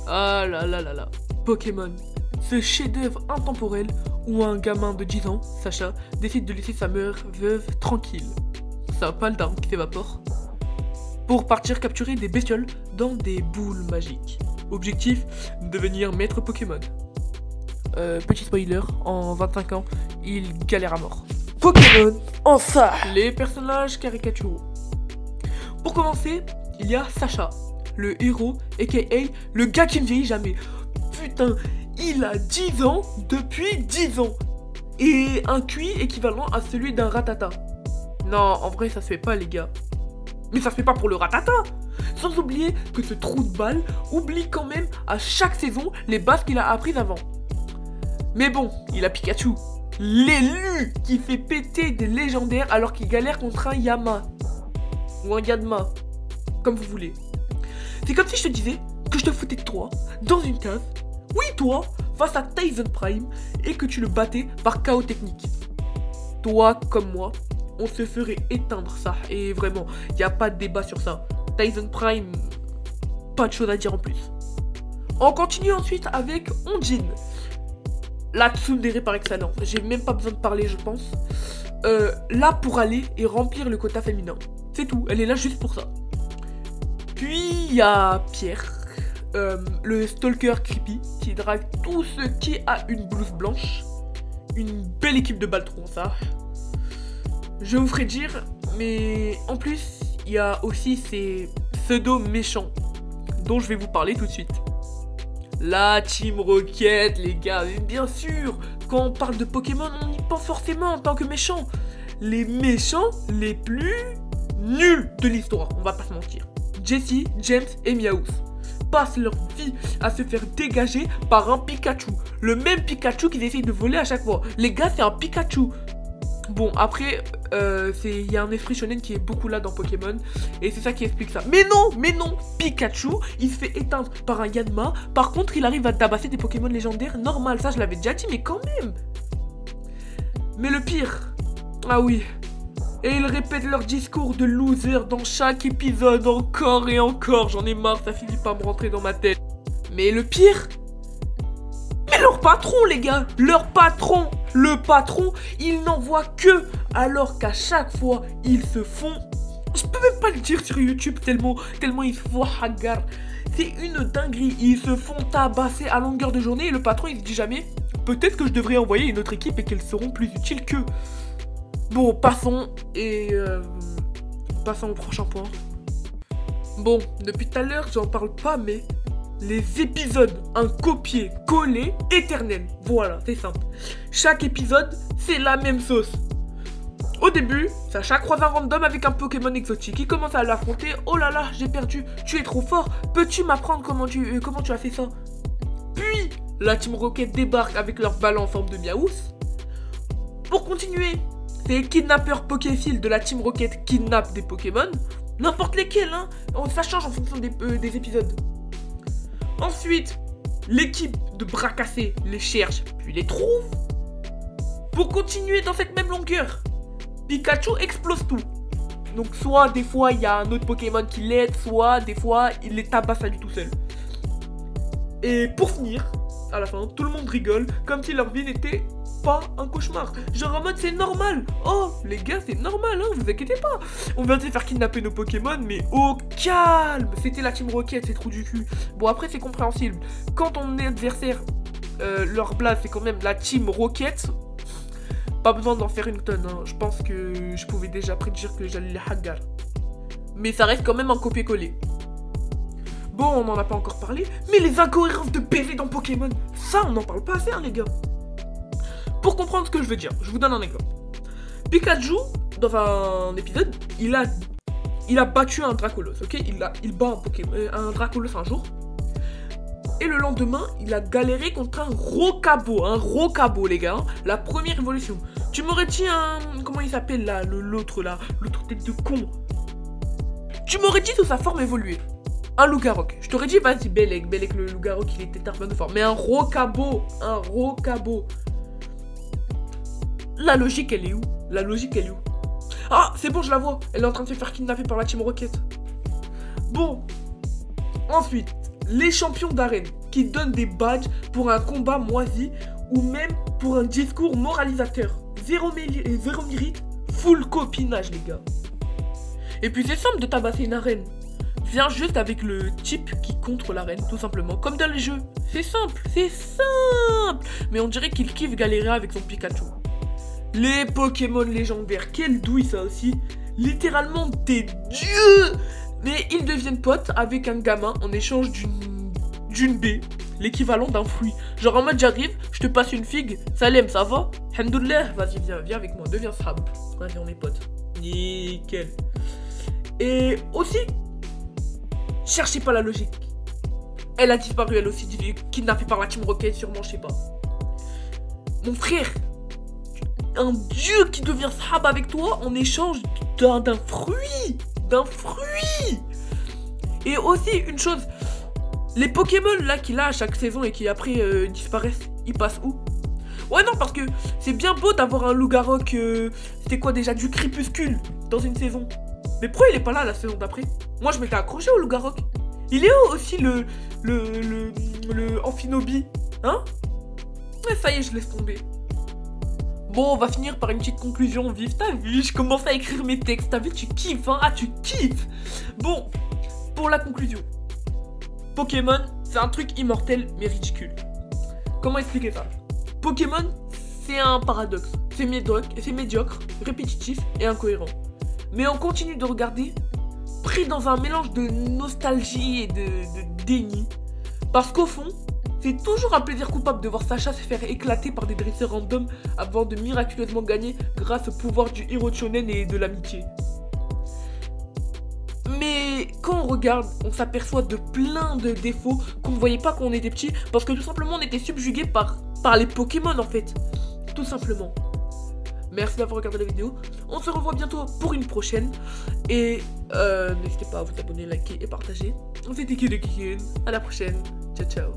Ah là là là là. Pokémon. Ce chef-d'œuvre intemporel où un gamin de 10 ans, Sacha, décide de laisser sa mère veuve tranquille. C'est un pal d'armes qui s'évapore. Pour partir capturer des bestioles dans des boules magiques. Objectif, devenir maître Pokémon. Petit spoiler, en 25 ans, il galère à mort. Pokémon, enfin. Les personnages caricaturaux. Pour commencer, il y a Sacha, le héros, aka le gars qui ne vieillit jamais. Putain, il a 10 ans depuis 10 ans. Et un QI équivalent à celui d'un Ratata. Non, en vrai, ça se fait pas, les gars. Mais ça se fait pas pour le Ratata. Sans oublier que ce trou de balle oublie quand même à chaque saison les bases qu'il a apprises avant. Mais bon, il a Pikachu. L'élu qui fait péter des légendaires alors qu'il galère contre un Yama. Ou un Yadma. Comme vous voulez. C'est comme si je te disais que je te foutais de toi dans une cave. Oui, toi, face à Tyson Prime, et que tu le battais par chaos technique. Toi, comme moi, on se ferait éteindre ça. Et vraiment, il n'y a pas de débat sur ça. Tyson Prime, pas de choses à dire en plus. On continue ensuite avec Onjin. La tsundere par excellence. J'ai même pas besoin de parler, je pense. Là pour aller et remplir le quota féminin. C'est tout, elle est là juste pour ça. Puis il y a Pierre, le stalker creepy, qui drague tout ce qui a une blouse blanche. Une belle équipe de baltrons, ça. Je vous ferai dire, mais en plus, il y a aussi ces pseudo méchants, dont je vais vous parler tout de suite. La Team Rocket, les gars, mais bien sûr, quand on parle de Pokémon, on y pense forcément en tant que méchant. Les méchants les plus nuls de l'histoire, on va pas se mentir. Jessie, James et Meowth passent leur vie à se faire dégager par un Pikachu. Le même Pikachu qu'ils essayent de voler à chaque fois. Les gars, c'est un Pikachu. Bon, après, il y a un esprit shonen qui est beaucoup là dans Pokémon. Et c'est ça qui explique ça. Mais non, Pikachu, il se fait éteindre par un Yanma. Par contre, il arrive à tabasser des Pokémon légendaires normal. Ça, je l'avais déjà dit, mais quand même. Mais le pire, ah oui. Et ils répètent leur discours de loser dans chaque épisode encore et encore. J'en ai marre, ça finit par me rentrer dans ma tête. Mais le pire, mais leur patron, les gars, leur patron. Le patron, il n'en voit que, alors qu'à chaque fois, ils se font... Je peux même pas le dire sur YouTube tellement ils se font hagar. C'est une dinguerie, ils se font tabasser à longueur de journée et le patron, il se dit jamais, peut-être que je devrais envoyer une autre équipe et qu'elles seront plus utiles qu'eux. Bon, passons au prochain point. Bon, depuis tout à l'heure, j'en parle pas, mais... les épisodes, un copier-coller éternel. Voilà, c'est simple. Chaque épisode, c'est la même sauce. Au début, Sacha croise un random avec un Pokémon exotique. Il commence à l'affronter. Oh là là, j'ai perdu. Tu es trop fort. Peux-tu m'apprendre comment tu as fait ça? Puis, la Team Rocket débarque avec leur ballon en forme de Meowth. Pour continuer, ces kidnappeurs Pokéfil de la Team Rocket kidnappent des Pokémon. N'importe lesquels, hein. Ça change en fonction des épisodes. Ensuite, l'équipe de bras cassés les cherche, puis les trouve. Pour continuer dans cette même longueur, Pikachu explose tout. Donc soit des fois il y a un autre Pokémon qui l'aide, soit des fois il les tabasse à lui tout seul. Et pour finir, à la fin, tout le monde rigole comme si leur vie n'était pas un cauchemar. Genre en mode c'est normal. Oh les gars, c'est normal, hein, vous inquiétez pas. On vient de se faire kidnapper nos Pokémon, mais au calme. C'était la Team Rocket, c'est trou du cul. Bon après c'est compréhensible. Quand ton adversaire, leur blase c'est quand même la Team Rocket, pas besoin d'en faire une tonne, hein. Je pense que je pouvais déjà prédire que j'allais les hagar. Mais ça reste quand même un copier-coller. Bon, on n'en a pas encore parlé, mais les incohérences de PV dans Pokémon, ça on n'en parle pas assez, hein, les gars. Pour comprendre ce que je veux dire, je vous donne un exemple. Pikachu, dans un épisode, il a battu un Dracolos, ok? Il bat un Dracolos un jour. Et le lendemain, il a galéré contre un Rocabo, les gars. Hein, la première évolution. Tu m'aurais dit un... Comment il s'appelle là? L'autre tête de con. Tu m'aurais dit sous sa forme évoluée. Un Lougarok. Je t'aurais dit, vas-y, Belek le Lougarok, il était un peu de forme. Mais un Rocabo. La logique, elle est où? Ah, c'est bon, je la vois. Elle est en train de se faire kidnapper par la Team Rocket. Bon. Ensuite, les champions d'arène qui donnent des badges pour un combat moisi ou même pour un discours moralisateur. Zéro mérite, full copinage les gars. Et puis c'est simple de tabasser une arène. Viens juste avec le type qui contre l'arène, tout simplement, comme dans les jeux. C'est simple, c'est simple. Mais on dirait qu'il kiffe galérer avec son Pikachu. Les Pokémon légendaires, quelle douille ça aussi. Littéralement des dieux. Mais ils deviennent potes avec un gamin en échange d'une baie, l'équivalent d'un fruit. Genre en mode j'arrive, je te passe une figue, Salem, ça va? Alhamdoulilah, vas-y viens avec moi, deviens sahab. Vas-y on est potes. Nickel. Et aussi, cherchez pas la logique. Elle a disparu elle aussi, kidnappée par la Team Rocket, sûrement, je sais pas. Mon frère, un dieu qui devient sahab avec toi en échange d'un fruit. D'un fruit. Et aussi, une chose, les Pokémon là qu'il a à chaque saison et qui après disparaissent, ils passent où? Ouais non, parce que c'est bien beau d'avoir un Lougarok, c'était quoi déjà, du crépuscule dans une saison. Mais pourquoi il est pas là la saison d'après? Moi je m'étais accroché au Lougarok. Il est où aussi le Amphinobi? Hein? Ouais, ça y est, je laisse tomber. Bon, on va finir par une petite conclusion vive. T'as vu, je commence à écrire mes textes. T'as vu, tu kiffes, hein? Ah, tu kiffes. Bon, pour la conclusion. Pokémon, c'est un truc immortel mais ridicule. Comment expliquer ça? Pokémon, c'est un paradoxe. C'est médiocre, répétitif et incohérent. Mais on continue de regarder, pris dans un mélange de nostalgie et de déni. Parce qu'au fond, c'est toujours un plaisir coupable de voir Sacha se faire éclater par des dresseurs random avant de miraculeusement gagner grâce au pouvoir du héros shonen et de l'amitié. Mais quand on regarde, on s'aperçoit de plein de défauts qu'on ne voyait pas quand on était petit parce que tout simplement on était subjugué par les Pokémon en fait. Tout simplement. Merci d'avoir regardé la vidéo. On se revoit bientôt pour une prochaine. Et n'hésitez pas à vous abonner, liker et partager. C'était Kikikin. À la prochaine. Ciao ciao.